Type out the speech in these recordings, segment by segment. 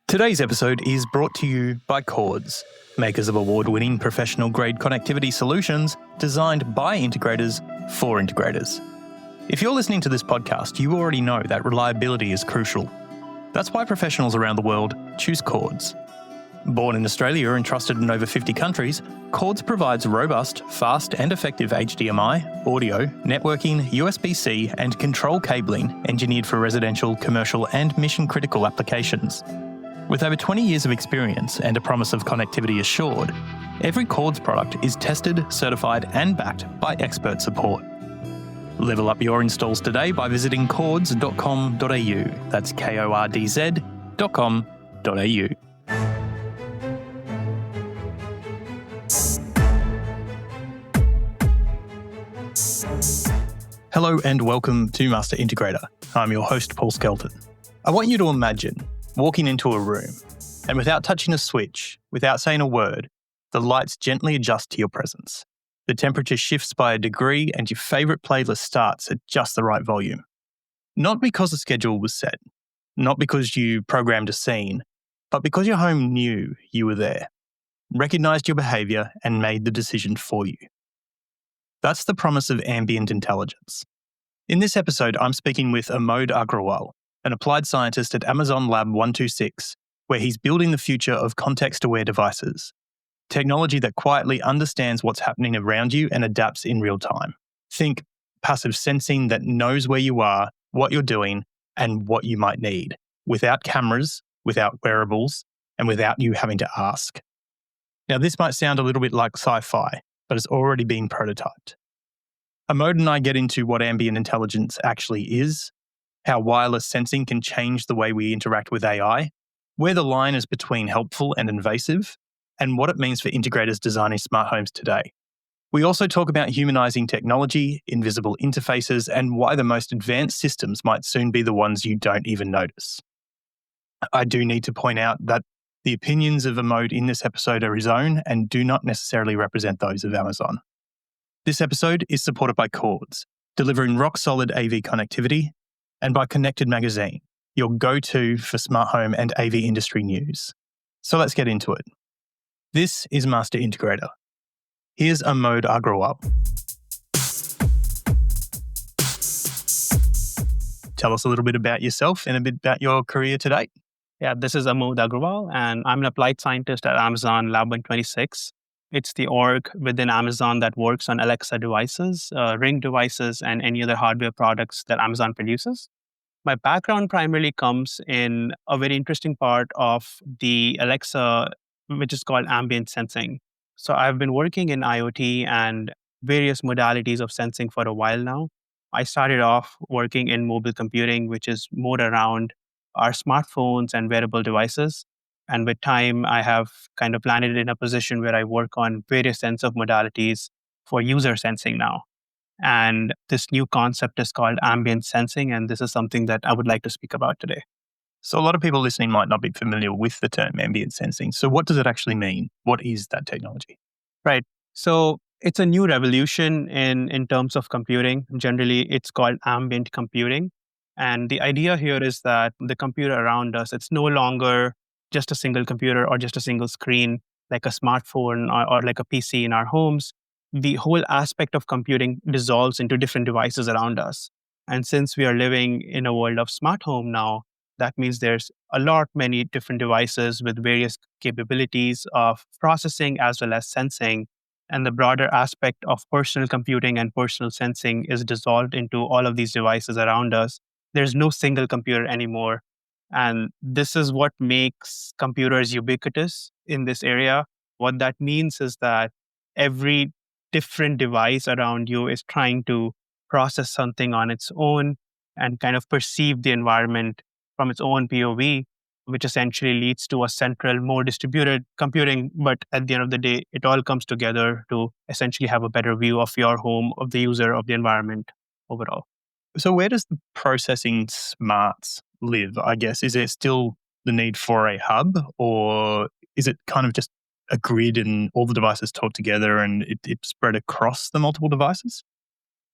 Today's episode is brought to you by Chords, makers of award-winning professional-grade connectivity solutions designed by integrators for integrators. If you're listening to this podcast, you already know that reliability is crucial. That's why professionals around the world choose Chords. Born in Australia and trusted in over 50 countries, Chords provides robust, fast and effective HDMI, audio, networking, USB-C and control cabling engineered for residential, commercial and mission-critical applications. With over 20 years of experience and a promise of connectivity assured, every Chords product is tested, certified and backed by expert support. Level up your installs today by visiting chords.com.au. That's KORDZ.com.au. Hello and welcome to Master Integrator. I'm your host, Paul Skelton. I want you to imagine walking into a room and without touching a switch, without saying a word, the lights gently adjust to your presence. The temperature shifts by a degree and your favourite playlist starts at just the right volume. Not because the schedule was set, not because you programmed a scene, but because your home knew you were there, recognised your behaviour and made the decision for you. That's the promise of ambient intelligence. In this episode, I'm speaking with Amod Agrawal, an applied scientist at Amazon Lab126, where he's building the future of context-aware devices, technology that quietly understands what's happening around you and adapts in real time. Think passive sensing that knows where you are, what you're doing, and what you might need, without cameras, without wearables, and without you having to ask. Now, this might sound a little bit like sci-fi, but it's already been prototyped. Amod and I get into what ambient intelligence actually is, how wireless sensing can change the way we interact with AI, where the line is between helpful and invasive, and what it means for integrators designing smart homes today. We also talk about humanizing technology, invisible interfaces, and why the most advanced systems might soon be the ones you don't even notice. I do need to point out that the opinions of Amod in this episode are his own and do not necessarily represent those of Amazon. This episode is supported by Chords, delivering rock-solid AV connectivity, and by Connected Magazine, your go-to for smart home and AV industry news. So let's get into it. This is Master Integrator. Here's Amod Agrawal. Tell us a little bit about yourself and a bit about your career to date. Yeah, this is Amod Agrawal, and I'm an applied scientist at Amazon Lab126. It's the org within Amazon that works on Alexa devices, Ring devices, and any other hardware products that Amazon produces. My background primarily comes in a very interesting part of the Alexa, which is called ambient sensing. So I've been working in IoT and various modalities of sensing for a while now. I started off working in mobile computing, which is more around our smartphones and wearable devices. And with time, I have kind of landed in a position where I work on various sense of modalities for user sensing now. And this new concept is called ambient sensing, and this is something that I would like to speak about today. So a lot of people listening might not be familiar with the term ambient sensing. So what does it actually mean? What is that technology? Right. So it's a new revolution in terms of computing. Generally, it's called ambient computing. And the idea here is that the computer around us, it's no longer just a single computer or just a single screen like a smartphone or like a PC in our homes. The whole aspect of computing dissolves into different devices around us. And since we are living in a world of smart home now, that means there's many different devices with various capabilities of processing as well as sensing. And the broader aspect of personal computing and personal sensing is dissolved into all of these devices around us. There's no single computer anymore. And this is what makes computers ubiquitous in this area. What that means is that every different device around you is trying to process something on its own and kind of perceive the environment from its own POV, which essentially leads to a central, more distributed computing. But at the end of the day, it all comes together to essentially have a better view of your home, of the user, of the environment overall. So where does the processing smarts live, I guess? Is there still the need for a hub, or is it kind of just a grid and all the devices talk together and it's spread across the multiple devices?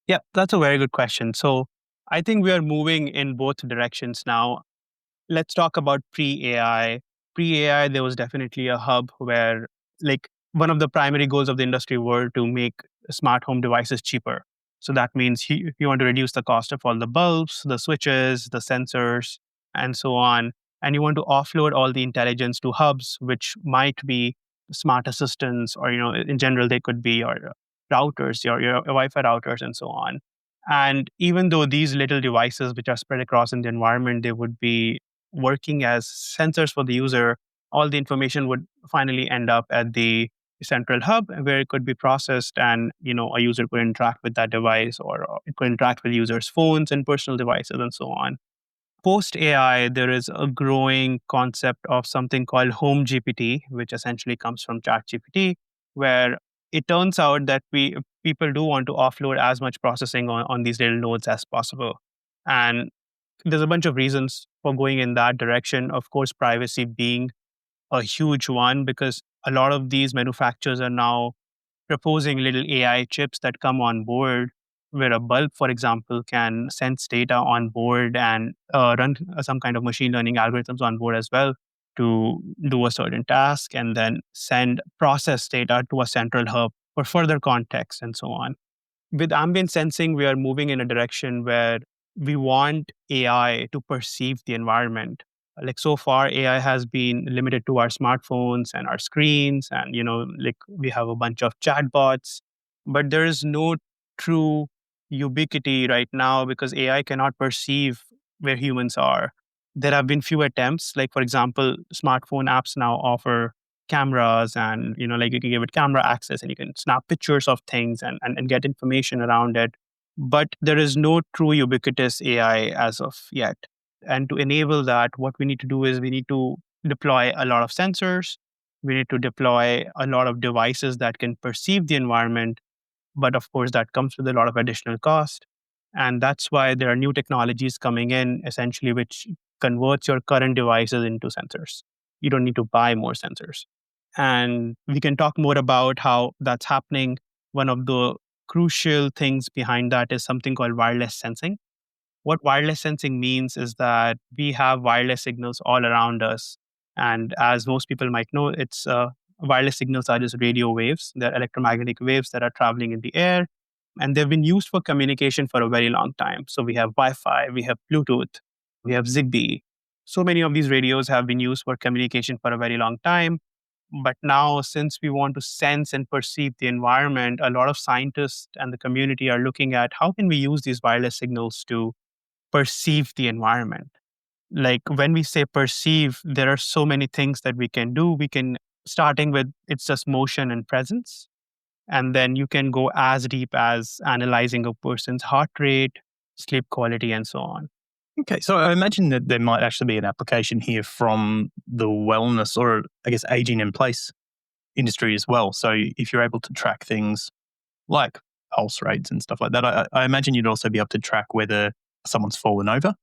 Yeah, that's a very good question. So I think we are moving in both directions now. Let's talk about pre-AI pre-AI, there was definitely a hub where, like, one of the primary goals of the industry were to make smart home devices cheaper. So that means you want to reduce the cost of all the bulbs, the switches, the sensors, and so on. And you want to offload all the intelligence to hubs, which might be smart assistants, or in general, they could be your routers, your Wi-Fi routers, and so on. And even though these little devices, which are spread across in the environment, they would be working as sensors for the user, all the information would finally end up at the central hub where it could be processed, and a user could interact with that device, or it could interact with users' phones and personal devices, and so on. Post AI, there is a growing concept of something called home GPT, which essentially comes from chat GPT, where it turns out that people do want to offload as much processing on these little nodes as possible. And there's a bunch of reasons for going in that direction. Of course, privacy being a huge one, because a lot of these manufacturers are now proposing little AI chips that come on board, where a bulb, for example, can sense data on board and run some kind of machine learning algorithms on board as well to do a certain task, and then send process data to a central hub for further context, and so on. With ambient sensing, we are moving in a direction where we want AI to perceive the environment. Like, so far, AI has been limited to our smartphones and our screens, and like, we have a bunch of chatbots, but there is no true ubiquity right now because AI cannot perceive where humans are. There have been few attempts, like, for example, smartphone apps now offer cameras, and like, you can give it camera access and you can snap pictures of things, and get information around it, but there is no true ubiquitous AI as of yet. And to enable that, what we need to do is we need to deploy a lot of sensors, we need to deploy a lot of devices that can perceive the environment, but of course that comes with a lot of additional cost. And that's why there are new technologies coming in, essentially, which converts your current devices into sensors. You don't need to buy more sensors. And we can talk more about how that's happening. One of the crucial things behind that is something called wireless sensing. What wireless sensing means is that we have wireless signals all around us. And as most people might know, it's wireless signals are just radio waves. They're electromagnetic waves that are traveling in the air. And they've been used for communication for a very long time. So we have Wi-Fi, we have Bluetooth, we have Zigbee. So many of these radios have been used for communication for a very long time. But now, since we want to sense and perceive the environment, a lot of scientists and the community are looking at how can we use these wireless signals to perceive the environment. Like, when we say perceive, there are so many things that we can do. We can, starting with it's just motion and presence. And then you can go as deep as analyzing a person's heart rate, sleep quality, and so on. Okay, so I imagine that there might actually be an application here from the wellness, or I guess aging in place industry as well. So if you're able to track things like pulse rates and stuff like that, I imagine you'd also be able to track whether someone's fallen over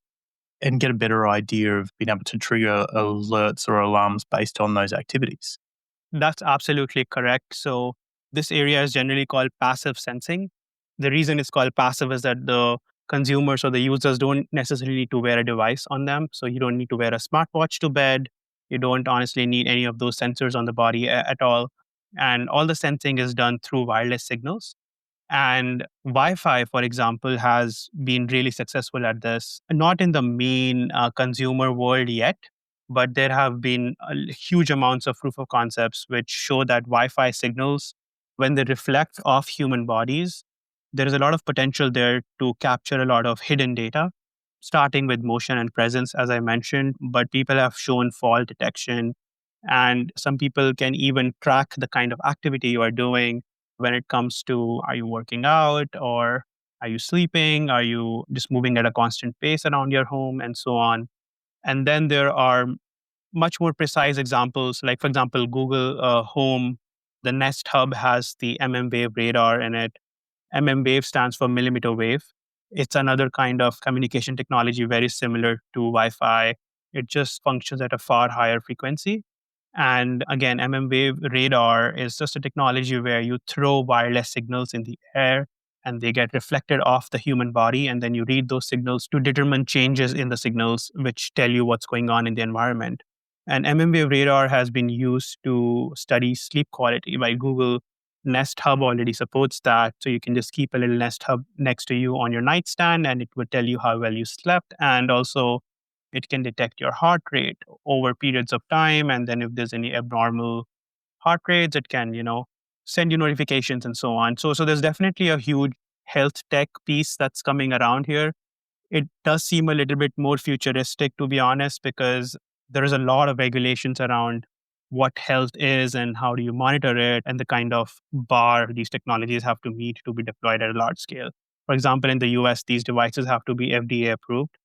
and get a better idea of being able to trigger alerts or alarms based on those activities. That's absolutely correct. So this area is generally called passive sensing. The reason it's called passive is that the consumers or the users don't necessarily need to wear a device on them. So you don't need to wear a smartwatch to bed. You don't honestly need any of those sensors on the body at all. And all the sensing is done through wireless signals. And Wi-Fi, for example, has been really successful at this, not in the main consumer world yet, but there have been huge amounts of proof of concepts which show that Wi-Fi signals, when they reflect off human bodies, there is a lot of potential there to capture a lot of hidden data, starting with motion and presence, as I mentioned. But people have shown fall detection, and some people can even track the kind of activity you are doing when it comes to, are you working out, or are you sleeping? Are you just moving at a constant pace around your home, and so on. And then there are much more precise examples, like, for example, Google Home, the Nest Hub has the Wave radar in it. Wave stands for millimeter wave. It's another kind of communication technology very similar to Wi-Fi. It just functions at a far higher frequency. And again, Wave radar is just a technology where you throw wireless signals in the air and they get reflected off the human body. And then you read those signals to determine changes in the signals, which tell you what's going on in the environment. And mmWave radar has been used to study sleep quality by Google. Nest Hub already supports that. So you can just keep a little Nest Hub next to you on your nightstand and it would tell you how well you slept. And also, it can detect your heart rate over periods of time. And then if there's any abnormal heart rates, it can, send you notifications and so on. So there's definitely a huge health tech piece that's coming around here. It does seem a little bit more futuristic, to be honest, because there is a lot of regulations around what health is and how do you monitor it and the kind of bar these technologies have to meet to be deployed at a large scale. For example, in the US, these devices have to be FDA approved.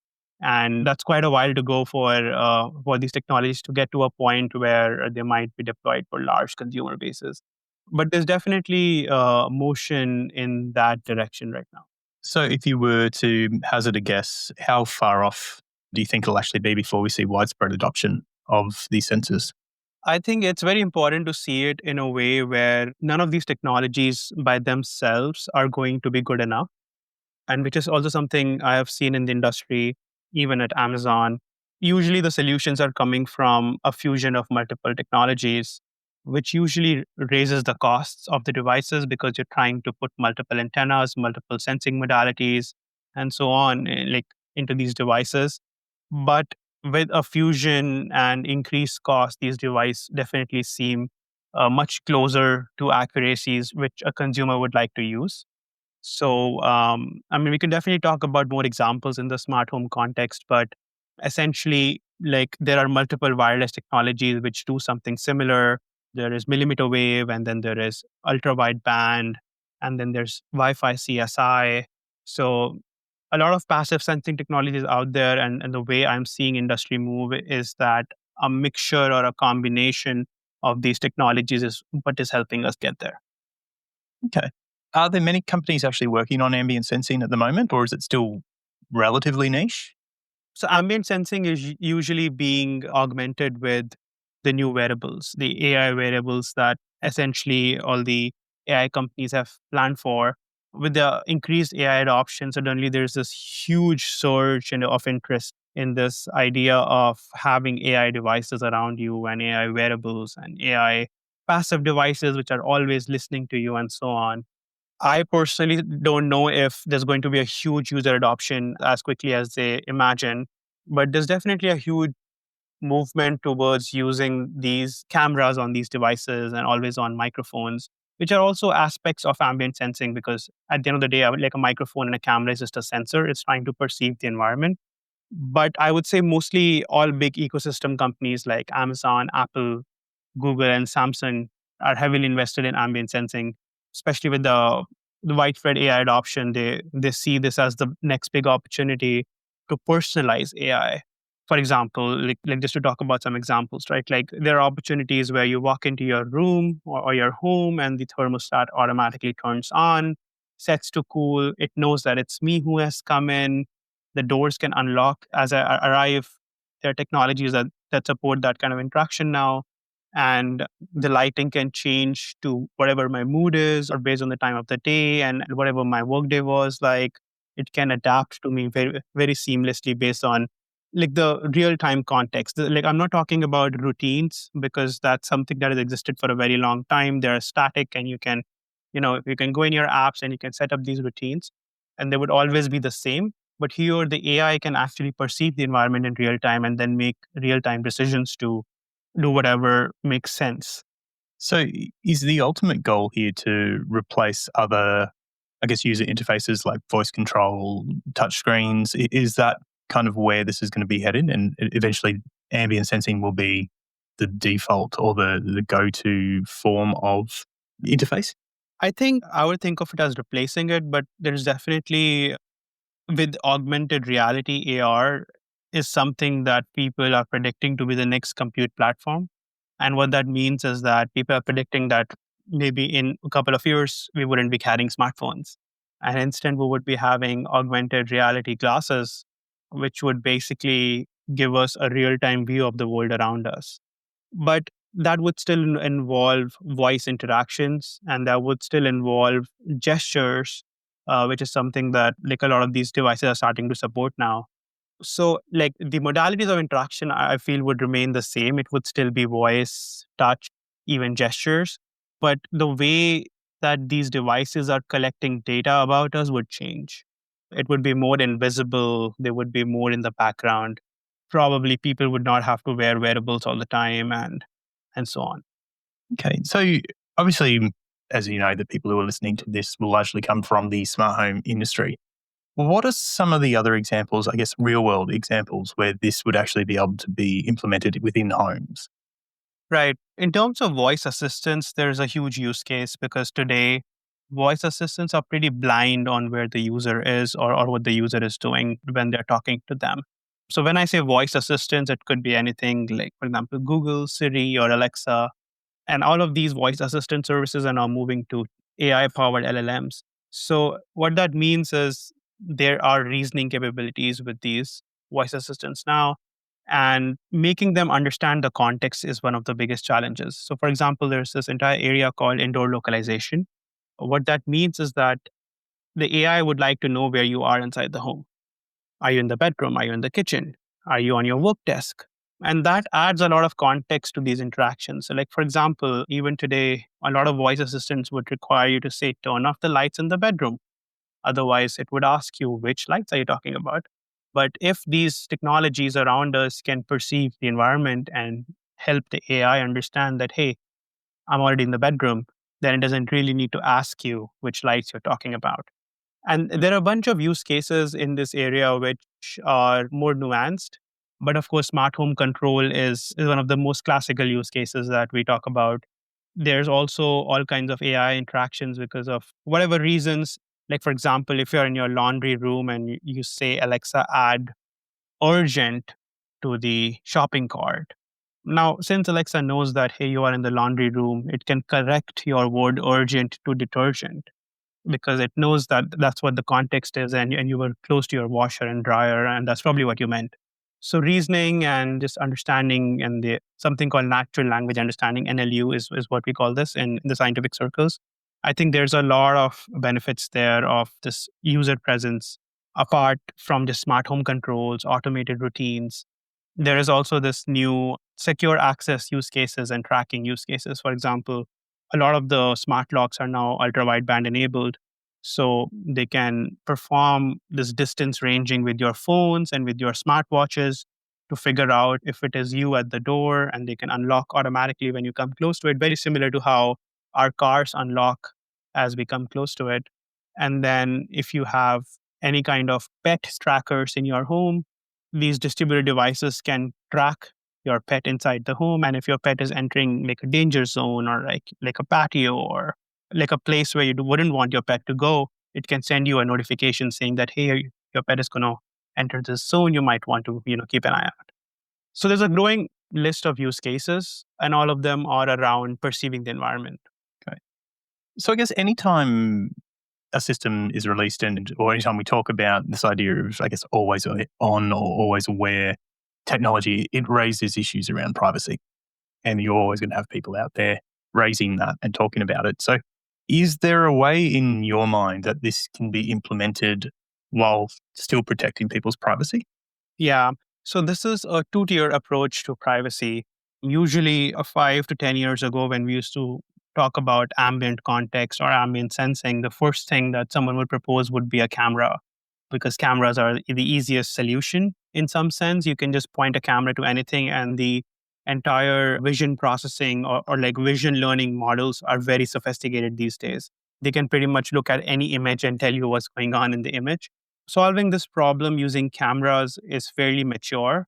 And that's quite a while to go for these technologies to get to a point where they might be deployed for large consumer bases. But there's definitely motion in that direction right now. So if you were to hazard a guess, how far off do you think it'll actually be before we see widespread adoption of these sensors? I think it's very important to see it in a way where none of these technologies by themselves are going to be good enough. And which is also something I have seen in the industry, even at Amazon. Usually the solutions are coming from a fusion of multiple technologies, which usually raises the costs of the devices because you're trying to put multiple antennas, multiple sensing modalities, and so on, like into these devices. But with a fusion and increased cost, these devices definitely seem much closer to accuracies which a consumer would like to use. So, we can definitely talk about more examples in the smart home context, but essentially, like there are multiple wireless technologies which do something similar. There is millimeter wave, and then there is ultra wideband, and then there's Wi-Fi CSI. So, a lot of passive sensing technologies out there, and the way I'm seeing industry move is that a mixture or a combination of these technologies is what is helping us get there. Okay. Are there many companies actually working on ambient sensing at the moment, or is it still relatively niche? So ambient sensing is usually being augmented with the new wearables, the AI wearables that essentially all the AI companies have planned for. With the increased AI adoption, suddenly there's this huge surge of interest in this idea of having AI devices around you and AI wearables and AI passive devices which are always listening to you and so on. I personally don't know if there's going to be a huge user adoption as quickly as they imagine, but there's definitely a huge movement towards using these cameras on these devices and always on microphones, which are also aspects of ambient sensing because at the end of the day, like a microphone and a camera is just a sensor. It's trying to perceive the environment. But I would say mostly all big ecosystem companies like Amazon, Apple, Google, and Samsung are heavily invested in ambient sensing, especially with the widespread AI adoption. They see this as the next big opportunity to personalize AI. For example, like just to talk about some examples, right? Like there are opportunities where you walk into your room or your home and the thermostat automatically turns on, sets to cool. It knows that it's me who has come in. The doors can unlock as I arrive. There are technologies that support that kind of interaction now, and the lighting can change to whatever my mood is or based on the time of the day and whatever my workday was like. It can adapt to me very very seamlessly based on like the real time context. Like I'm not talking about routines because that's something that has existed for a very long time. They're static and you can go in your apps and you can set up these routines and they would always be the same. But here the AI can actually perceive the environment in real time and then make real time decisions to do whatever makes sense. So is the ultimate goal here to replace other, I guess, user interfaces like voice control, touchscreens? Is that kind of where this is going to be headed? And eventually ambient sensing will be the default or the go-to form of interface? I think I would think of it as replacing it, but there's definitely with augmented reality, AR is something that people are predicting to be the next compute platform. And what that means is that people are predicting that maybe in a couple of years, we wouldn't be carrying smartphones. And instead, we would be having augmented reality glasses, which would basically give us a real time view of the world around us. But that would still involve voice interactions and that would still involve gestures, which is something that like a lot of these devices are starting to support now. So, like the modalities of interaction, I feel would remain the same. It would still be voice, touch, even gestures. But the way that these devices are collecting data about us would change. It would be more invisible. They would be more in the background. Probably people would not have to wear wearables all the time and so on. Okay. So obviously, as you know, the people who are listening to this will largely come from the smart home industry. Well, what are some of the other examples, I guess, real world examples where this would actually be able to be implemented within homes? Right. In terms of voice assistants, there's a huge use case because today voice assistants are pretty blind on where the user is or what the user is doing when they're talking to them. So when I say voice assistants, it could be anything like, for example, Google, Siri, or Alexa. And all of these voice assistant services are now moving to AI powered LLMs. So what that means is there are reasoning capabilities with these voice assistants now, and making them understand the context is one of the biggest challenges. So, for example, there's this entire area called indoor localization. What that means is that the AI would like to know where you are inside the home. Are you in the bedroom? Are you in the kitchen? Are you on your work desk? And that adds a lot of context to these interactions. So, like, for example, even today, a lot of voice assistants would require you to say, turn off the lights in the bedroom. Otherwise, it would ask you, which lights are you talking about? But if these technologies around us can perceive the environment and help the AI understand that, hey, I'm already in the bedroom, then it doesn't really need to ask you which lights you're talking about. And there are a bunch of use cases in this area which are more nuanced. But of course, smart home control is one of the most classical use cases that we talk about. There's also all kinds of AI interactions because of whatever reasons. Like, for example, if you're in your laundry room and you say, Alexa, add urgent to the shopping cart. Now, since Alexa knows that, hey, you are in the laundry room, it can correct your word urgent to detergent because it knows that that's what the context is, and you were close to your washer and dryer, and that's probably what you meant. So reasoning and just understanding and the something called natural language understanding, NLU is what we call this in the scientific circles. I think there's a lot of benefits there of this user presence apart from just smart home controls, automated routines. There is also this new secure access use cases and tracking use cases. For example, a lot of the smart locks are now ultra wideband enabled. So they can perform this distance ranging with your phones and with your smartwatches to figure out if it is you at the door, and they can unlock automatically when you come close to it, very similar to how our cars unlock as we come close to it. And then if you have any kind of pet trackers in your home, these distributed devices can track your pet inside the home. And if your pet is entering like a danger zone or like a patio or like a place where you wouldn't want your pet to go, it can send you a notification saying that, hey, your pet is going to enter this zone. You might want to, keep an eye out. So there's a growing list of use cases, and all of them are around perceiving the environment. Okay. So I guess anytime a system is released or anytime we talk about this idea of, I guess, always on or always aware technology, it raises issues around privacy. And you're always going to have people out there raising that and talking about it. So is there a way in your mind that this can be implemented while still protecting people's privacy? Yeah. So this is a two-tier approach to privacy. Usually, 5 to 10 years ago, when we used to talk about ambient context or ambient sensing, the first thing that someone would propose would be a camera, because cameras are the easiest solution in some sense. You can just point a camera to anything, and the entire vision processing or like vision learning models are very sophisticated these days. They can pretty much look at any image and tell you what's going on in the image. Solving this problem using cameras is fairly mature,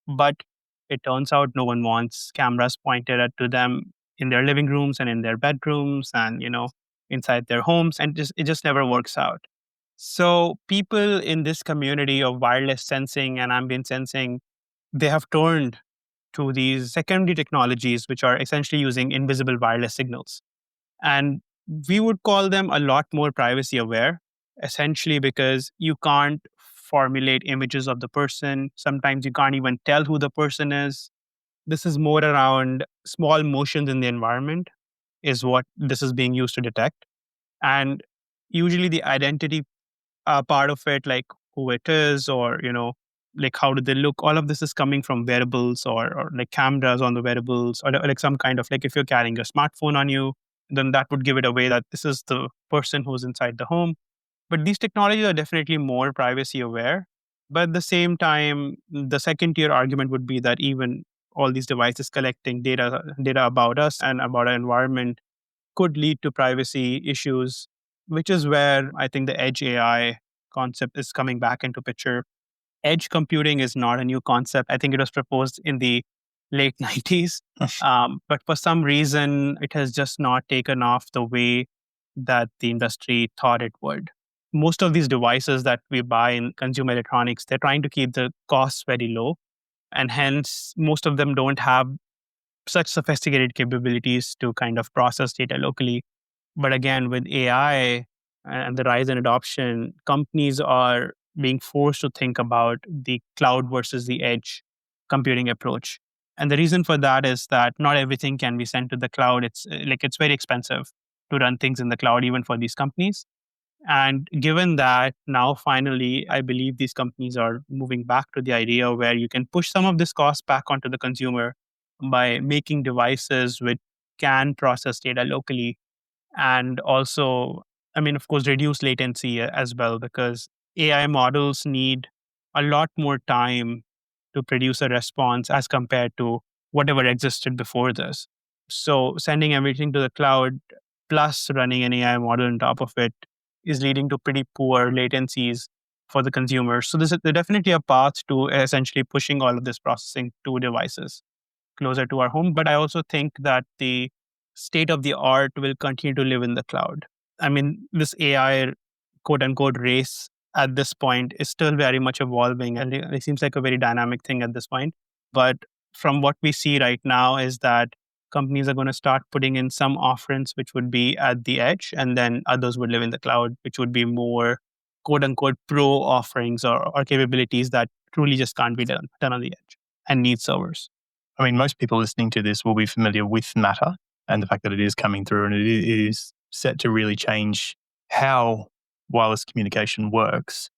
but it turns out no one wants cameras pointed to them in their living rooms and in their bedrooms and, inside their homes, and it just never works out. So people in this community of wireless sensing and ambient sensing, they have turned to these secondary technologies, which are essentially using invisible wireless signals. And we would call them a lot more privacy aware, essentially because you can't formulate images of the person. Sometimes you can't even tell who the person is. This is more around small motions in the environment, is what this is being used to detect. And usually the identity part of it, like who it is, or, like how do they look? All of this is coming from wearables or like cameras on the wearables or like some kind of like if you're carrying a smartphone on you, then that would give it away that this is the person who's inside the home. But these technologies are definitely more privacy aware. But at the same time, the second tier argument would be that even all these devices collecting data about us and about our environment could lead to privacy issues, which is where I think the edge AI concept is coming back into picture. Edge computing is not a new concept. I think it was proposed in the late 90s. But for some reason, it has just not taken off the way that the industry thought it would. Most of these devices that we buy in consumer electronics, they're trying to keep the costs very low. And hence, most of them don't have such sophisticated capabilities to kind of process data locally. But again, with AI and the rise in adoption, companies are being forced to think about the cloud versus the edge computing approach. And the reason for that is that not everything can be sent to the cloud. It's very expensive to run things in the cloud, even for these companies. And given that now finally, I believe these companies are moving back to the idea where you can push some of this cost back onto the consumer by making devices which can process data locally and also, I mean, of course, reduce latency as well, because AI models need a lot more time to produce a response as compared to whatever existed before this. So sending everything to the cloud plus running an AI model on top of it is leading to pretty poor latencies for the consumer. So there's definitely a path to essentially pushing all of this processing to devices closer to our home. But I also think that the state of the art will continue to live in the cloud. I mean, this AI quote unquote race at this point is still very much evolving and it seems like a very dynamic thing at this point. But from what we see right now is that companies are going to start putting in some offerings which would be at the edge and then others would live in the cloud, which would be more quote unquote pro offerings or capabilities that truly just can't be done on the edge and need servers. I mean, most people listening to this will be familiar with Matter and the fact that it is coming through and it is set to really change how wireless communication works.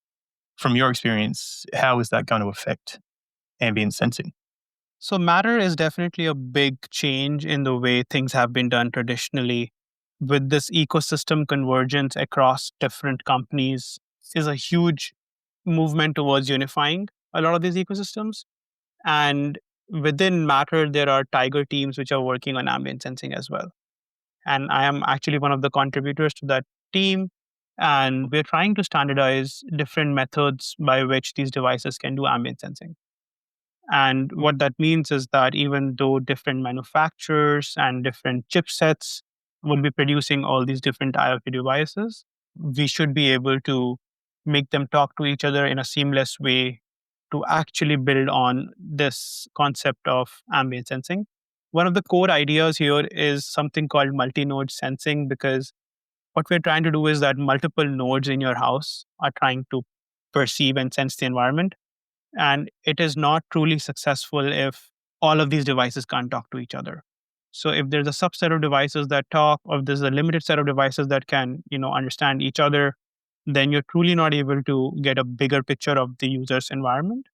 From your experience, how is that going to affect ambient sensing? So Matter is definitely a big change in the way things have been done traditionally. With this ecosystem convergence across different companies is a huge movement towards unifying a lot of these ecosystems. And within Matter, there are Tiger teams which are working on ambient sensing as well. And I am actually one of the contributors to that team. And we're trying to standardize different methods by which these devices can do ambient sensing. And what that means is that even though different manufacturers and different chipsets will be producing all these different IoT devices, we should be able to make them talk to each other in a seamless way to actually build on this concept of ambient sensing. One of the core ideas here is something called multi-node sensing, because what we're trying to do is that multiple nodes in your house are trying to perceive and sense the environment. And it is not truly successful if all of these devices can't talk to each other. So if there's a subset of devices that talk, or if there's a limited set of devices that can, understand each other, then you're truly not able to get a bigger picture of the user's environment.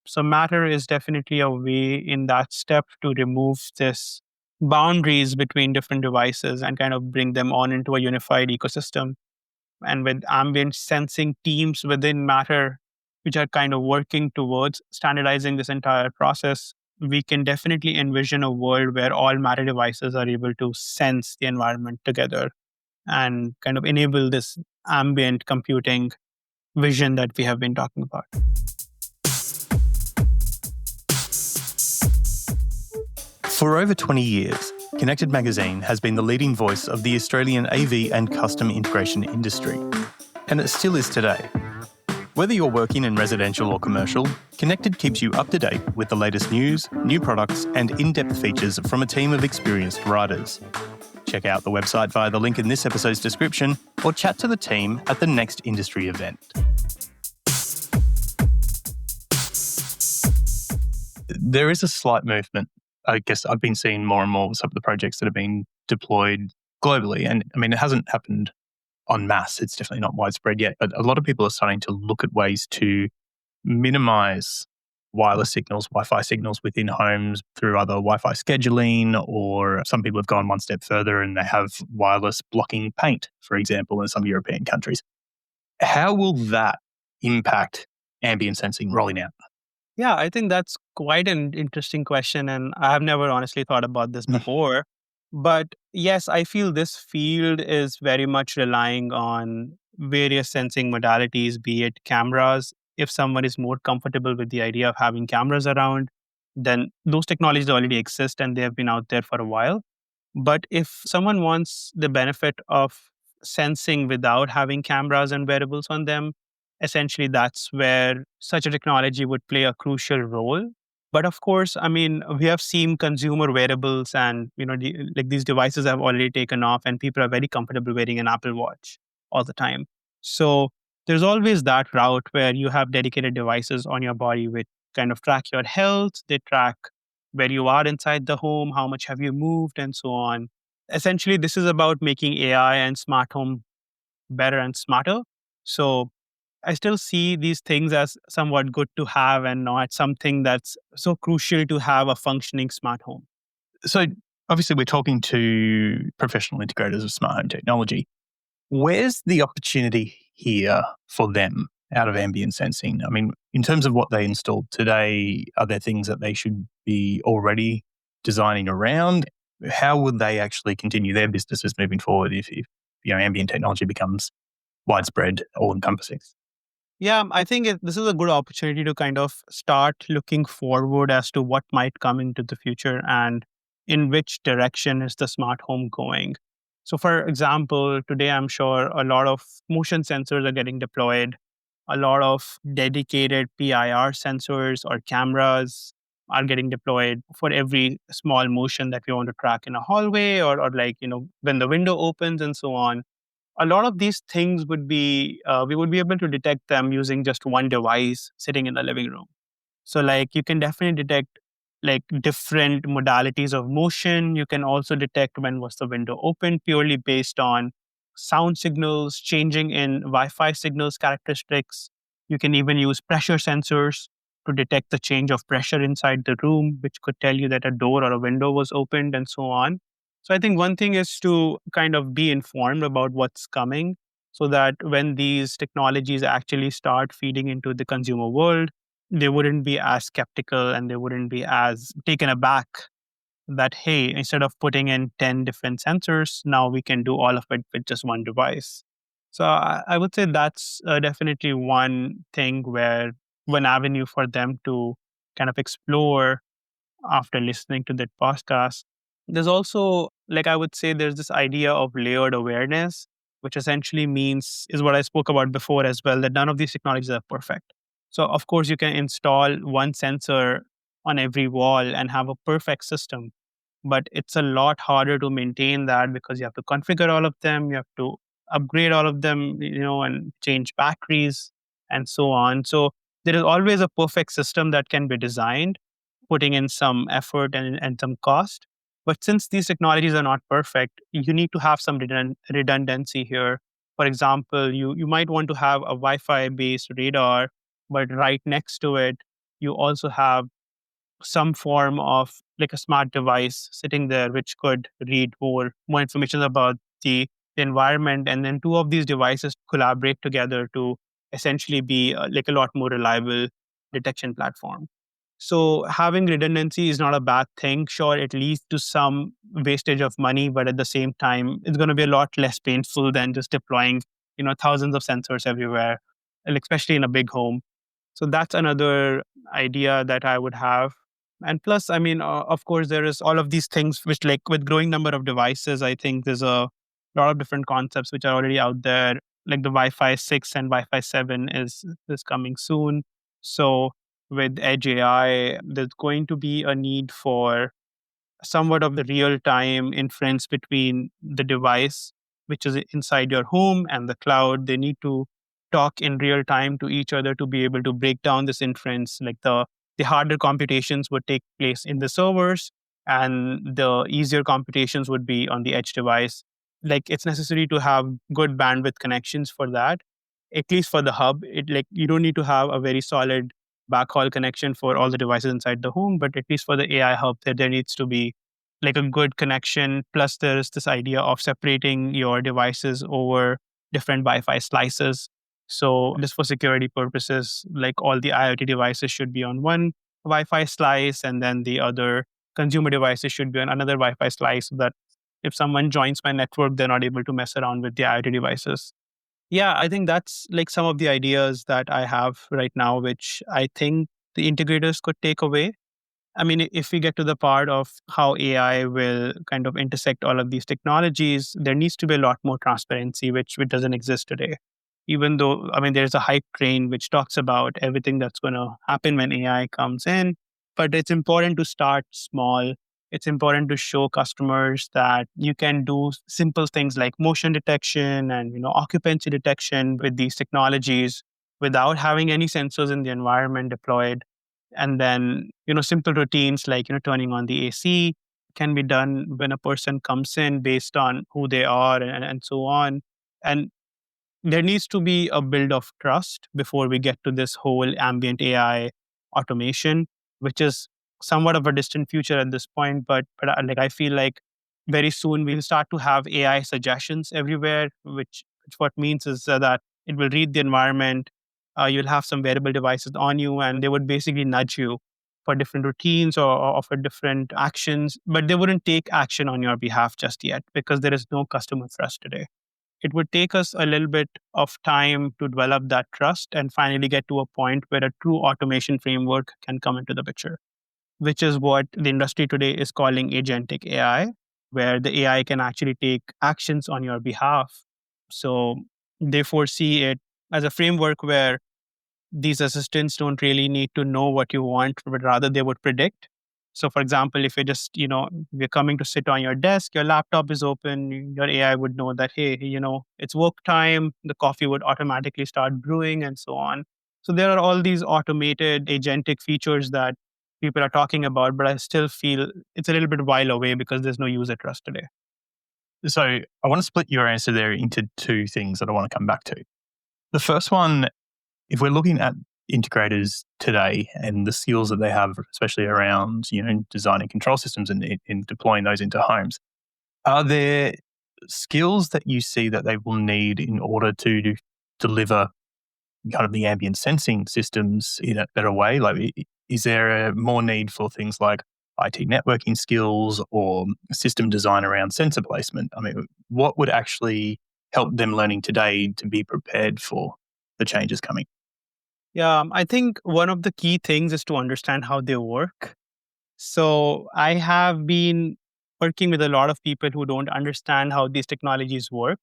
So Matter is definitely a way in that step to remove this boundaries between different devices and kind of bring them on into a unified ecosystem. And with ambient sensing teams within Matter, which are kind of working towards standardizing this entire process, we can definitely envision a world where all Matter devices are able to sense the environment together and kind of enable this ambient computing vision that we have been talking about. For over 20 years, Connected Magazine has been the leading voice of the Australian AV and custom integration industry, and it still is today. Whether you're working in residential or commercial, Connected keeps you up to date with the latest news, new products, and in-depth features from a team of experienced writers. Check out the website via the link in this episode's description or chat to the team at the next industry event. There is a slight movement. I guess I've been seeing more and more of some of the projects that have been deployed globally. And I mean, it hasn't happened en masse. It's definitely not widespread yet. But a lot of people are starting to look at ways to minimize wireless signals, Wi-Fi signals within homes through either Wi-Fi scheduling, or some people have gone one step further and they have wireless blocking paint, for example, in some European countries. How will that impact ambient sensing rolling out? Yeah, I think that's quite an interesting question. And I have never honestly thought about this before. But yes, I feel this field is very much relying on various sensing modalities, be it cameras. If someone is more comfortable with the idea of having cameras around, then those technologies already exist and they have been out there for a while. But if someone wants the benefit of sensing without having cameras and wearables on them, essentially that's where such a technology would play a crucial role. But of course, I mean, we have seen consumer wearables and, like these devices have already taken off and people are very comfortable wearing an Apple Watch all the time. So there's always that route where you have dedicated devices on your body which kind of track your health, they track where you are inside the home, how much have you moved, and so on. Essentially, this is about making AI and smart home better and smarter. So I still see these things as somewhat good to have and not something that's so crucial to have a functioning smart home. So obviously we're talking to professional integrators of smart home technology. Where's the opportunity here for them out of ambient sensing? I mean, in terms of what they installed today, are there things that they should be already designing around? How would they actually continue their businesses moving forward if ambient technology becomes widespread, all encompassing? Yeah, I think this is a good opportunity to kind of start looking forward as to what might come into the future and in which direction is the smart home going. So, for example, today I'm sure a lot of motion sensors are getting deployed, a lot of dedicated PIR sensors or cameras are getting deployed for every small motion that we want to track in a hallway or like, when the window opens and so on. A lot of these things would be we would be able to detect them using just one device sitting in the living room. So like you can definitely detect like different modalities of motion. You can also detect when was the window open purely based on sound signals changing in Wi-Fi signals characteristics. You can even use pressure sensors to detect the change of pressure inside the room, which could tell you that a door or a window was opened and so on. So I think one thing is to kind of be informed about what's coming so that when these technologies actually start feeding into the consumer world, they wouldn't be as skeptical and they wouldn't be as taken aback that, hey, instead of putting in 10 different sensors, now we can do all of it with just one device. So I would say that's definitely one thing where one avenue for them to kind of explore after listening to that podcast. There's also, like, I would say there's this idea of layered awareness, which essentially means, is what I spoke about before as well, that none of these technologies are perfect. So, of course, you can install one sensor on every wall and have a perfect system, but it's a lot harder to maintain that because you have to configure all of them, you have to upgrade all of them, and change batteries and so on. So, there is always a perfect system that can be designed putting in some effort and some cost. But since these technologies are not perfect, you need to have some redundancy here. For example, you might want to have a Wi-Fi based radar, but right next to it, you also have some form of like a smart device sitting there which could read more information about the environment, and then two of these devices collaborate together to essentially be like a lot more reliable detection platform. So having redundancy is not a bad thing. Sure, it leads to some wastage of money, but at the same time, it's going to be a lot less painful than just deploying, thousands of sensors everywhere, and especially in a big home. So that's another idea that I would have. And plus, I mean, of course, there is all of these things which, like, with growing number of devices, I think there's a lot of different concepts which are already out there. Like the Wi-Fi 6 and Wi-Fi 7 is coming soon. So with Edge AI, there's going to be a need for somewhat of the real time inference between the device, which is inside your home, and the cloud. They need to talk in real time to each other to be able to break down this inference. Like the harder computations would take place in the servers, and the easier computations would be on the edge device. Like it's necessary to have good bandwidth connections for that, at least for the hub. It like you don't need to have a very solid backhaul connection for all the devices inside the home, but at least for the AI hub, there needs to be like a good connection. Plus, there's this idea of separating your devices over different Wi-Fi slices. So just for security purposes, like all the IoT devices should be on one Wi-Fi slice, and then the other consumer devices should be on another Wi-Fi slice so that if someone joins my network, they're not able to mess around with the IoT devices. Yeah, I think that's like some of the ideas that I have right now, which I think the integrators could take away. I mean, if we get to the part of how AI will kind of intersect all of these technologies, there needs to be a lot more transparency, which doesn't exist today. Even though, I mean, there's a hype train which talks about everything that's going to happen when AI comes in, but it's important to start small. It's important to show customers that you can do simple things like motion detection and occupancy detection with these technologies without having any sensors in the environment deployed. And then, simple routines like, turning on the AC can be done when a person comes in based on who they are and so on. And there needs to be a build of trust before we get to this whole ambient AI automation, which is somewhat of a distant future at this point. But like I feel like very soon we'll start to have AI suggestions everywhere, which what means is that it will read the environment. You'll have some wearable devices on you, and they would basically nudge you for different routines or for different actions, but they wouldn't take action on your behalf just yet because there is no customer trust today. It would take us a little bit of time to develop that trust and finally get to a point where a true automation framework can come into the picture, which is what the industry today is calling agentic AI, where the AI can actually take actions on your behalf. So they foresee it as a framework where these assistants don't really need to know what you want, but rather they would predict. So, for example, if we're coming to sit on your desk, your laptop is open, your AI would know that, hey, it's work time, the coffee would automatically start brewing and so on. So, there are all these automated agentic features that people are talking about, but I still feel it's a little bit while away because there's no user trust today. So I want to split your answer there into two things that I want to come back to. The first one, if we're looking at integrators today and the skills that they have, especially around designing control systems and in deploying those into homes, are there skills that you see that they will need in order to deliver kind of the ambient sensing systems in a better way? Like, is there a more need for things like IT networking skills or system design around sensor placement? I mean, what would actually help them learning today to be prepared for the changes coming? Yeah, I think one of the key things is to understand how they work. So I have been working with a lot of people who don't understand how these technologies work.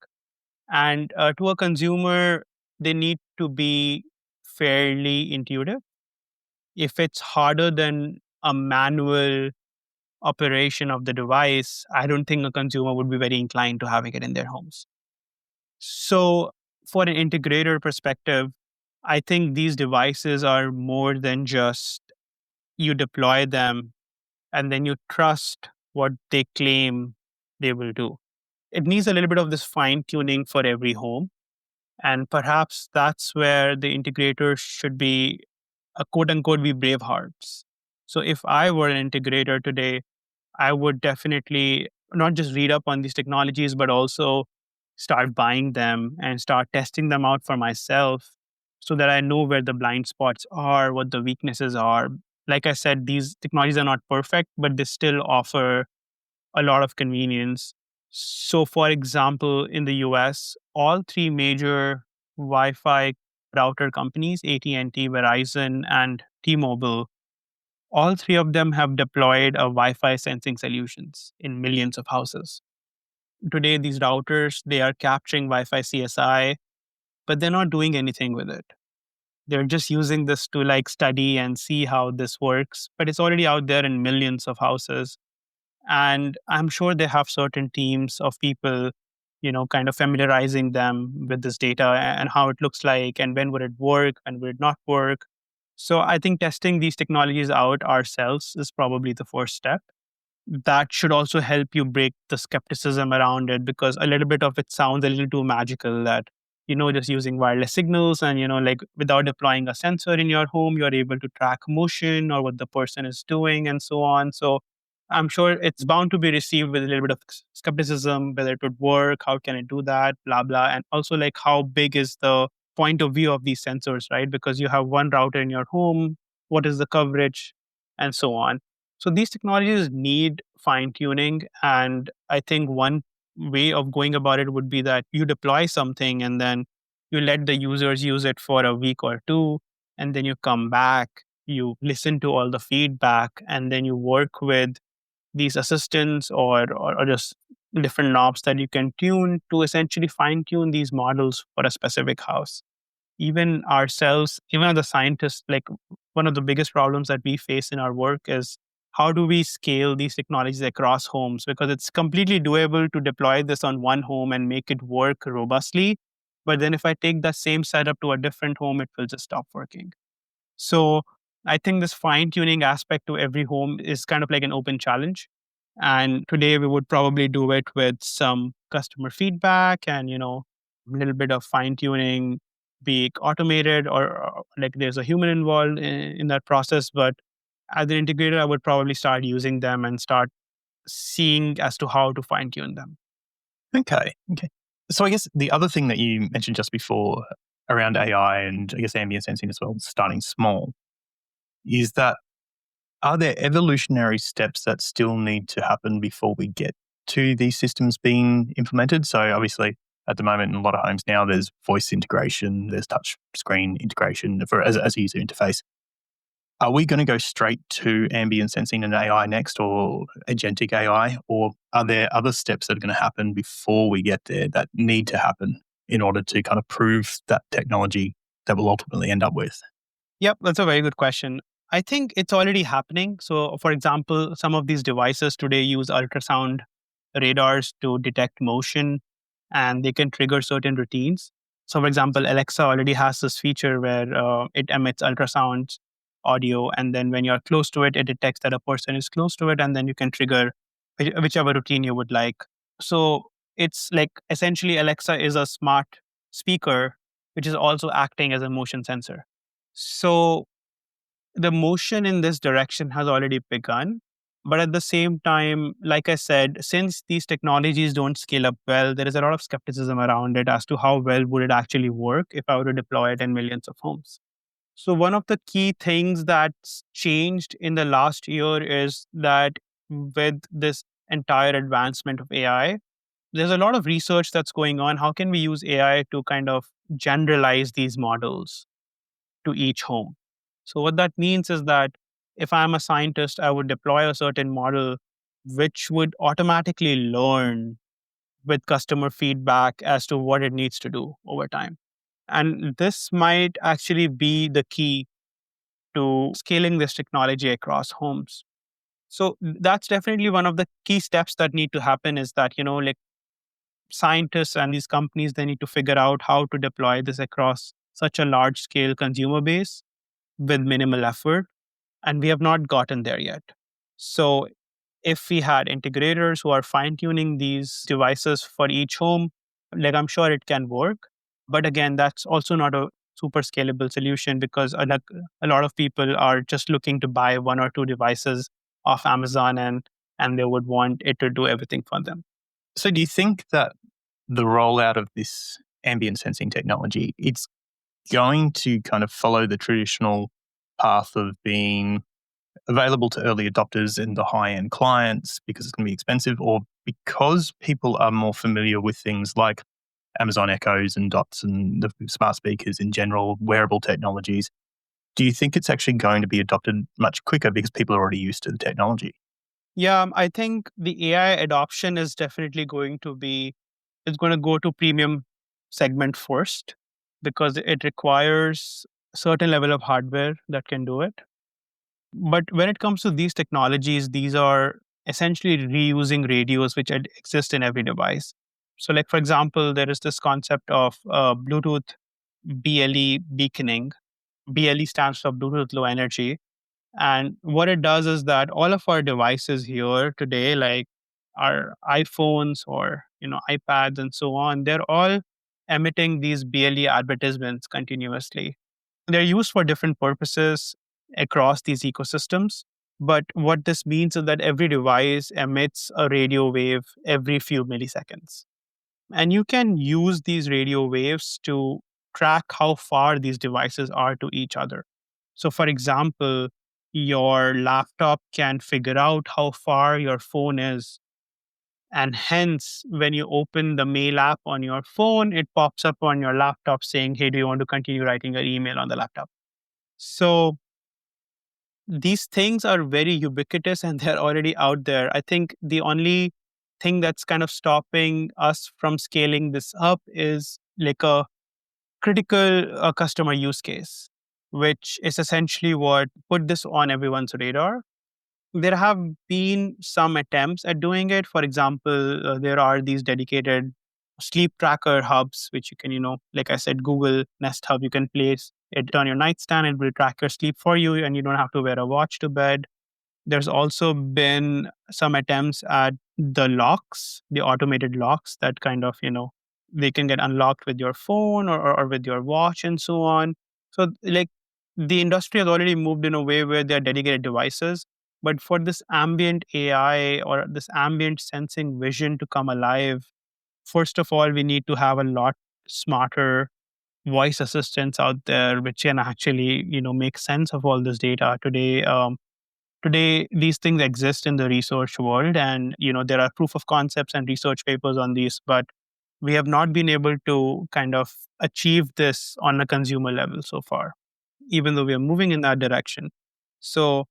And to a consumer, they need to be fairly intuitive. If it's harder than a manual operation of the device, I don't think a consumer would be very inclined to having it in their homes. So, for an integrator perspective, I think these devices are more than just you deploy them and then you trust what they claim they will do. It needs a little bit of this fine tuning for every home. And perhaps that's where the integrators should be, a quote unquote, be brave hearts. So if I were an integrator today, I would definitely not just read up on these technologies, but also start buying them and start testing them out for myself so that I know where the blind spots are, what the weaknesses are. Like I said, these technologies are not perfect, but they still offer a lot of convenience. So, for example, in the US, all three major Wi-Fi router companies, AT&T, Verizon, and T-Mobile, all three of them have deployed a Wi-Fi sensing solutions in millions of houses. Today, these routers, they are capturing Wi-Fi CSI, but they're not doing anything with it. They're just using this to like study and see how this works, but it's already out there in millions of houses. And I'm sure they have certain teams of people, kind of familiarizing them with this data and how it looks like and when would it work and would it not work. So I think testing these technologies out ourselves is probably the first step. That should also help you break the skepticism around it because a little bit of it sounds a little too magical that just using wireless signals and, like without deploying a sensor in your home, you're able to track motion or what the person is doing and so on. So I'm sure it's bound to be received with a little bit of skepticism, whether it would work, how can it do that, blah, blah. And also like how big is the point of view of these sensors, right? Because you have one router in your home, what is the coverage, and so on. So these technologies need fine tuning. And I think one way of going about it would be that you deploy something and then you let the users use it for a week or two, and then you come back, you listen to all the feedback, and then you work with these assistants or just different knobs that you can tune to essentially fine tune these models for a specific house. Even ourselves, even as a scientist, like one of the biggest problems that we face in our work is how do we scale these technologies across homes? Because it's completely doable to deploy this on one home and make it work robustly. But then if I take that same setup to a different home, it will just stop working. So I think this fine tuning aspect to every home is kind of like an open challenge. And today we would probably do it with some customer feedback and, a little bit of fine tuning, be it automated or like there's a human involved in that process. But as an integrator, I would probably start using them and start seeing as to how to fine tune them. Okay. Okay. So I guess the other thing that you mentioned just before around AI and I guess ambient sensing as well, starting small, is that are there evolutionary steps that still need to happen before we get to these systems being implemented? So obviously at the moment in a lot of homes now there's voice integration, there's touch screen integration for as a user interface. Are we going to go straight to ambient sensing and AI next or agentic AI? Or are there other steps that are going to happen before we get there that need to happen in order to kind of prove that technology that we'll ultimately end up with? Yep, that's a very good question. I think it's already happening. So, for example, some of these devices today use ultrasound radars to detect motion and they can trigger certain routines. So, for example, Alexa already has this feature where it emits ultrasound audio. And then when you're close to it, it detects that a person is close to it. And then you can trigger whichever routine you would like. So, it's like essentially Alexa is a smart speaker, which is also acting as a motion sensor. So the motion in this direction has already begun. But at the same time, like I said, since these technologies don't scale up well, there is a lot of skepticism around it as to how well would it actually work if I were to deploy it in millions of homes. So one of the key things that's changed in the last year is that with this entire advancement of AI, there's a lot of research that's going on. How can we use AI to kind of generalize these models to each home? So what that means is that if I'm a scientist, I would deploy a certain model which would automatically learn with customer feedback as to what it needs to do over time. And this might actually be the key to scaling this technology across homes. So that's definitely one of the key steps that need to happen is that, like scientists and these companies, they need to figure out how to deploy this across such a large scale consumer base with minimal effort, and we have not gotten there yet. So, if we had integrators who are fine tuning these devices for each home, like I'm sure it can work. But again, that's also not a super scalable solution because a lot of people are just looking to buy one or two devices off Amazon and they would want it to do everything for them. So do you think that the rollout of this ambient sensing technology, it's going to kind of follow the traditional path of being available to early adopters and the high-end clients because it's going to be expensive, or because people are more familiar with things like Amazon Echoes and Dots and the smart speakers in general, wearable technologies, do you think it's actually going to be adopted much quicker because people are already used to the technology? Yeah, I think the AI adoption is definitely going to be, it's going to go to premium segment first because it requires a certain level of hardware that can do it. But when it comes to these technologies, these are essentially reusing radios which exist in every device. So, like for example, there is this concept of Bluetooth BLE beaconing. BLE stands for Bluetooth Low Energy, and what it does is that all of our devices here today, like our iPhones or iPads and so on, they're all emitting these BLE advertisements continuously. They're used for different purposes across these ecosystems. But what this means is that every device emits a radio wave every few milliseconds. And you can use these radio waves to track how far these devices are to each other. So, for example, your laptop can figure out how far your phone is. And hence, when you open the mail app on your phone, it pops up on your laptop saying, hey, do you want to continue writing your email on the laptop? So, these things are very ubiquitous and they're already out there. I think the only thing that's kind of stopping us from scaling this up is like a critical customer use case, which is essentially what put this on everyone's radar. There have been some attempts at doing it. For example, there are these dedicated sleep tracker hubs, which you can, like I said, Google Nest Hub, you can place it on your nightstand. It will track your sleep for you, and you don't have to wear a watch to bed. There's also been some attempts at the locks, the automated locks that kind of, they can get unlocked with your phone or with your watch and so on. So, like, the industry has already moved in a way where there are dedicated devices. But for this ambient AI or this ambient sensing vision to come alive, first of all, we need to have a lot smarter voice assistants out there, which can actually, make sense of all this data. Today, these things exist in the research world, and there are proof of concepts and research papers on these, but we have not been able to kind of achieve this on a consumer level so far, even though we are moving in that direction. So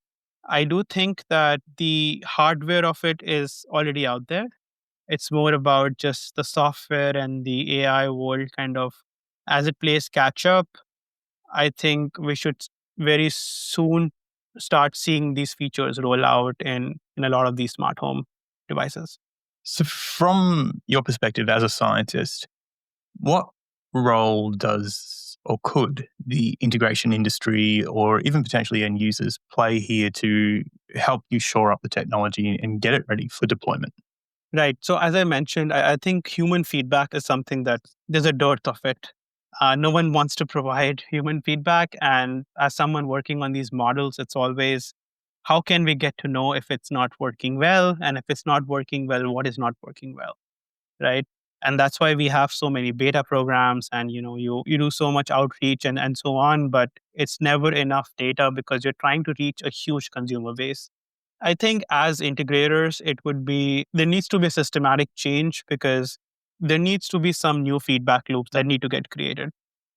I do think that the hardware of it is already out there. It's more about just the software and the AI world kind of as it plays catch up. I think we should very soon start seeing these features roll out in a lot of these smart home devices. So, from your perspective as a scientist, what role does or could the integration industry or even potentially end users play here to help you shore up the technology and get it ready for deployment? Right. So, as I mentioned, I think human feedback is something that there's a dearth of it. No one wants to provide human feedback. And as someone working on these models, it's always how can we get to know if it's not working well? And if it's not working well, what is not working well? Right. And that's why we have so many beta programs and you do so much outreach and so on, but it's never enough data because you're trying to reach a huge consumer base. I think as integrators, there needs to be a systematic change because there needs to be some new feedback loops that need to get created.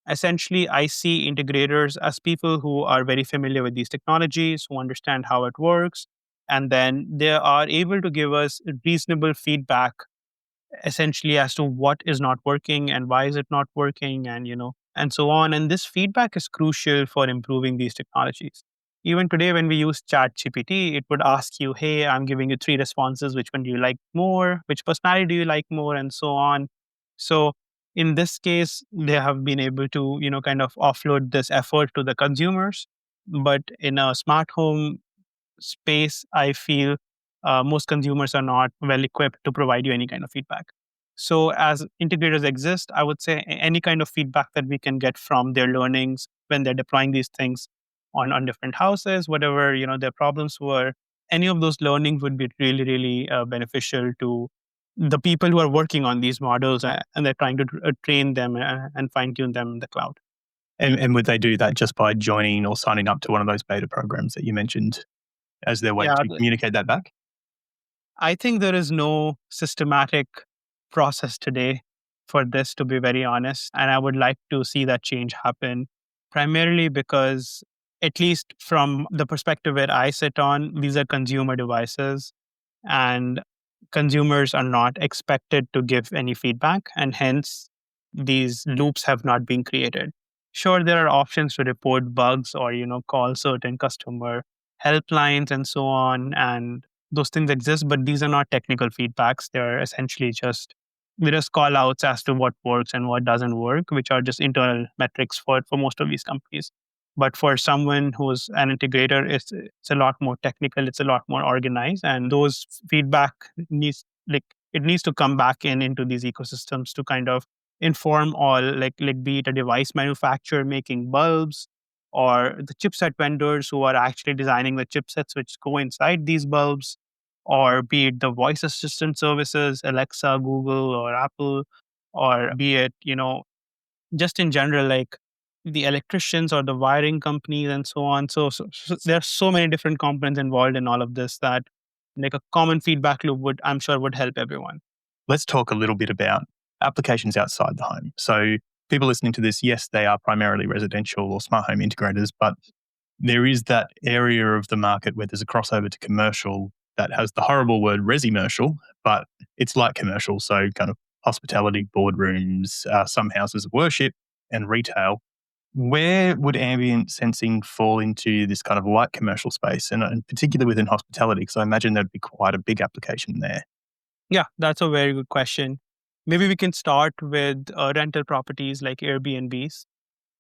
Essentially, I see integrators as people who are very familiar with these technologies, who understand how it works, and then they are able to give us reasonable feedback essentially as to what is not working and why is it not working and so on. And this feedback is crucial for improving these technologies. Even today, when we use chat gpt, it would ask you, hey, I'm giving you 3 responses, which one do you like more, which personality do you like more, and so on. So in this case, they have been able to kind of offload this effort to the consumers. But in a smart home space, I feel most consumers are not well equipped to provide you any kind of feedback. So, as integrators exist, I would say any kind of feedback that we can get from their learnings when they're deploying these things on different houses, whatever their problems were, any of those learnings would be really, really beneficial to the people who are working on these models and they're trying to train them and fine tune them in the cloud. And would they do that just by joining or signing up to one of those beta programs that you mentioned as their way Yeah, to communicate that back? I think there is no systematic process today for this, to be very honest. And I would like to see that change happen, primarily because, at least from the perspective where I sit on, these are consumer devices and consumers are not expected to give any feedback. And hence, these loops have not been created. Sure, there are options to report bugs or, call certain customer helplines and so on. And those things exist, but these are not technical feedbacks. They're essentially just call outs as to what works and what doesn't work, which are just internal metrics for most of these companies. But for someone who's an integrator, it's a lot more technical, it's a lot more organized, and those feedback needs to come back into these ecosystems to kind of inform all, like be it a device manufacturer making bulbs, or the chipset vendors who are actually designing the chipsets which go inside these bulbs, or be it the voice assistant services, Alexa, Google, or Apple, or be it, just in general, like the electricians or the wiring companies and so on. So there are so many different components involved in all of this that like a common feedback loop I'm sure would help everyone. Let's talk a little bit about applications outside the home. So people listening to this, yes, they are primarily residential or smart home integrators, but there is that area of the market where there's a crossover to commercial that has the horrible word resi-mercial, but it's like commercial. So kind of hospitality, boardrooms, some houses of worship and retail. Where would ambient sensing fall into this kind of light commercial space, and in particular within hospitality? Because I imagine there'd be quite a big application there. Yeah, that's a very good question. Maybe we can start with rental properties like Airbnbs.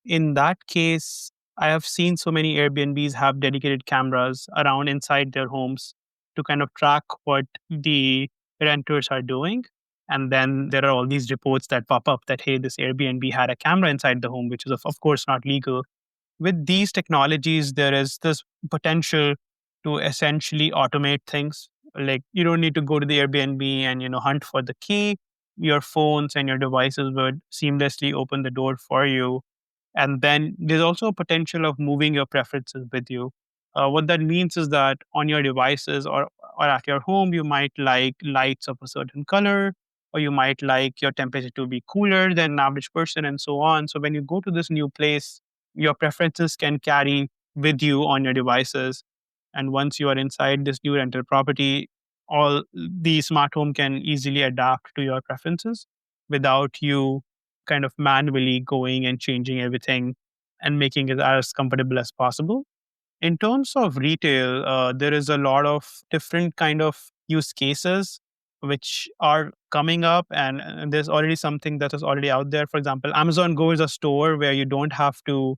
In that case, I have seen so many Airbnbs have dedicated cameras around inside their homes to kind of track what the renters are doing. And then there are all these reports that pop up that, hey, this Airbnb had a camera inside the home, which is, of course, not legal. With these technologies, there is this potential to essentially automate things. Like you don't need to go to the Airbnb and hunt for the key. Your phones and your devices would seamlessly open the door for you. And then there's also a potential of moving your preferences with you. What that means is that on your devices or at your home, you might like lights of a certain color, or you might like your temperature to be cooler than an average person, and so on. So when you go to this new place, your preferences can carry with you on your devices. And once you are inside this new rental property, all the smart home can easily adapt to your preferences without you kind of manually going and changing everything and making it as comfortable as possible. In terms of retail, there is a lot of different kind of use cases which are coming up, and there's already something that is already out there. For example, Amazon Go is a store where you don't have to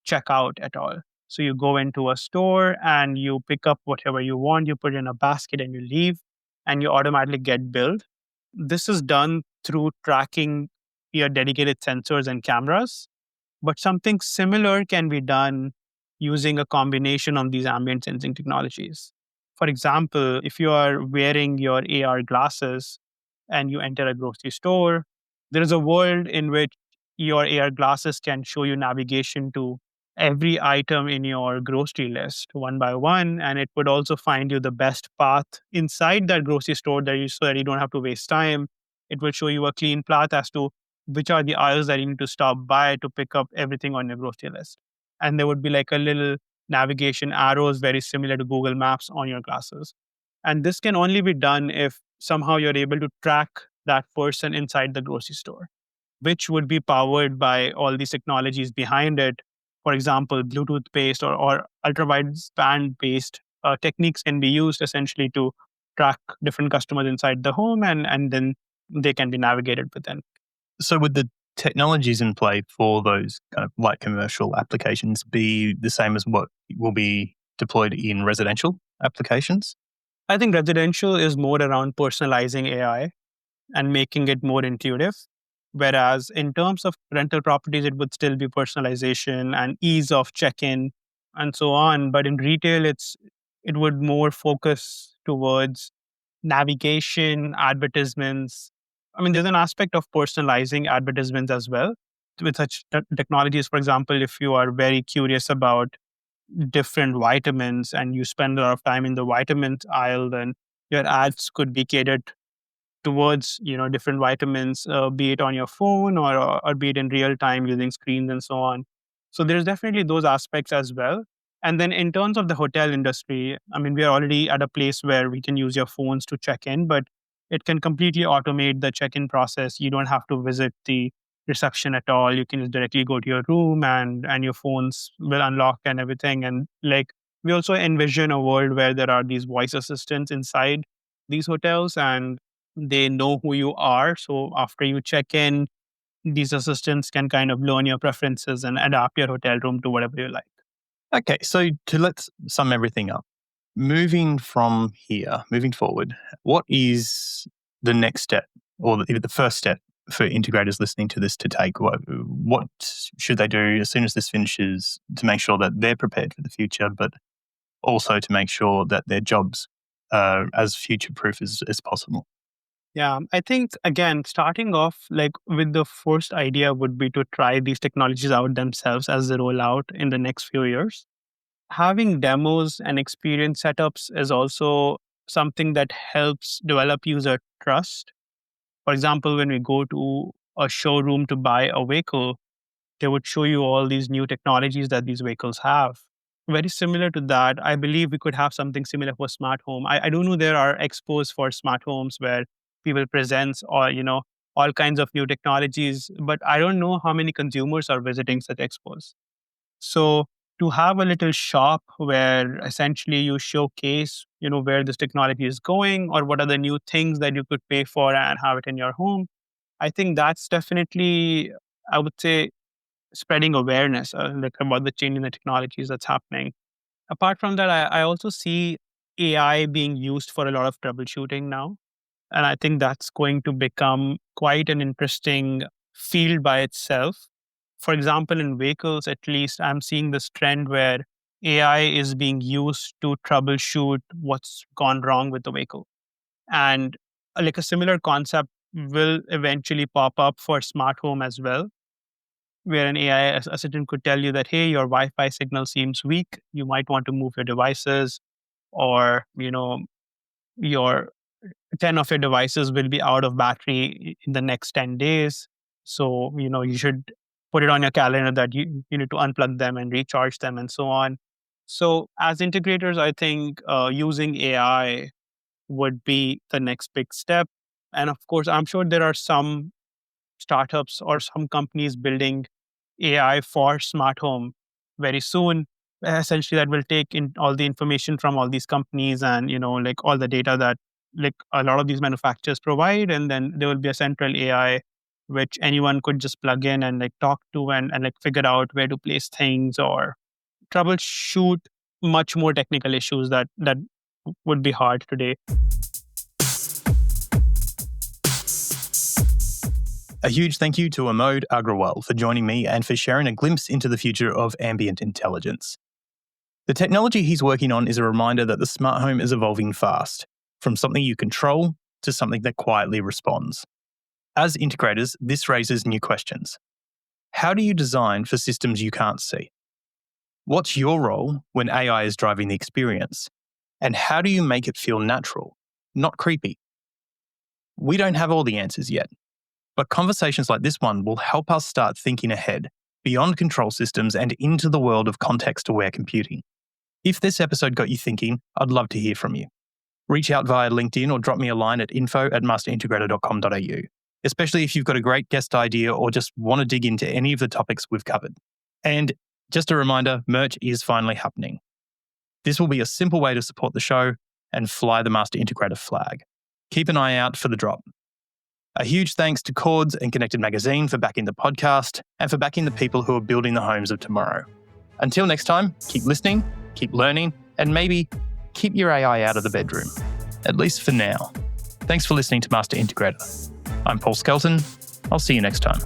check out at all. So you go into a store and you pick up whatever you want, you put it in a basket and you leave, and you automatically get billed. This is done through tracking your dedicated sensors and cameras, but something similar can be done using a combination of these ambient sensing technologies. For example, if you are wearing your AR glasses and you enter a grocery store, there is a world in which your AR glasses can show you navigation to every item in your grocery list one by one. And it would also find you the best path inside that grocery store so that you don't have to waste time. It will show you a clean path as to which are the aisles that you need to stop by to pick up everything on your grocery list. And there would be like a little navigation arrows very similar to Google Maps on your glasses. And this can only be done if somehow you're able to track that person inside the grocery store, which would be powered by all these technologies behind it. For example, Bluetooth based or ultra wideband based techniques can be used essentially to track different customers inside the home, and then they can be navigated within. So would the technologies in play for those kind of light commercial applications be the same as what will be deployed in residential applications? I think residential is more around personalizing AI and making it more intuitive. Whereas in terms of rental properties, it would still be personalization and ease of check-in and so on. But in retail, it would more focus towards navigation, advertisements. I mean, there's an aspect of personalizing advertisements as well with such technologies. For example, if you are very curious about different vitamins and you spend a lot of time in the vitamins aisle, then your ads could be catered towards different vitamins, be it on your phone or be it in real time using screens and so on. So there's definitely those aspects as well. And then in terms of the hotel industry, I mean, we are already at a place where we can use your phones to check in, but it can completely automate the check-in process. You don't have to visit the reception at all. You can just directly go to your room and your phones will unlock and everything. And like we also envision a world where there are these voice assistants inside these hotels, and they know who you are. So after you check in, these assistants can kind of learn your preferences and adapt your hotel room to whatever you like. Okay, so let's sum everything up. Moving from here, moving forward, what is the next step or the first step for integrators listening to this to take? What should they do as soon as this finishes to make sure that they're prepared for the future, but also to make sure that their jobs are as future-proof as possible? Yeah, I think again, starting off like with the first idea would be to try these technologies out themselves as they roll out in the next few years. Having demos and experience setups is also something that helps develop user trust. For example, when we go to a showroom to buy a vehicle, they would show you all these new technologies that these vehicles have. Very similar to that, I believe we could have something similar for smart home. I do know there are expos for smart homes where people presents or all kinds of new technologies, but I don't know how many consumers are visiting such expos. So to have a little shop where essentially you showcase, where this technology is going or what are the new things that you could pay for and have it in your home, I think that's definitely, I would say, spreading awareness like about the change in the technologies that's happening. Apart from that, I also see AI being used for a lot of troubleshooting now. And I think that's going to become quite an interesting field by itself. For example, in vehicles, at least, I'm seeing this trend where AI is being used to troubleshoot what's gone wrong with the vehicle. And like a similar concept will eventually pop up for smart home as well, where an AI assistant could tell you that, hey, your Wi-Fi signal seems weak. You might want to move your devices, or, your 10 of your devices will be out of battery in the next 10 days. So, you should put it on your calendar that you need to unplug them and recharge them and so on. So as integrators, I think using AI would be the next big step. And of course, I'm sure there are some startups or some companies building AI for smart home very soon. Essentially, that will take in all the information from all these companies and like all the data that like a lot of these manufacturers provide, and then there will be a central AI which anyone could just plug in and like talk to and like figure out where to place things or troubleshoot much more technical issues that would be hard today. A huge thank you to Amod Agrawal for joining me and for sharing a glimpse into the future of ambient intelligence. The technology he's working on is a reminder that the smart home is evolving fast, from something you control to something that quietly responds. As integrators, this raises new questions. How do you design for systems you can't see? What's your role when AI is driving the experience? And how do you make it feel natural, not creepy? We don't have all the answers yet, but conversations like this one will help us start thinking ahead, beyond control systems and into the world of context-aware computing. If this episode got you thinking, I'd love to hear from you. Reach out via LinkedIn or drop me a line at info@masterintegrator.com.au, especially if you've got a great guest idea or just want to dig into any of the topics we've covered. And just a reminder, merch is finally happening. This will be a simple way to support the show and fly the Master Integrator flag. Keep an eye out for the drop. A huge thanks to Chords and Connected Magazine for backing the podcast and for backing the people who are building the homes of tomorrow. Until next time, keep listening, keep learning, and maybe keep your AI out of the bedroom, at least for now. Thanks for listening to Master Integrator. I'm Paul Skelton. I'll see you next time.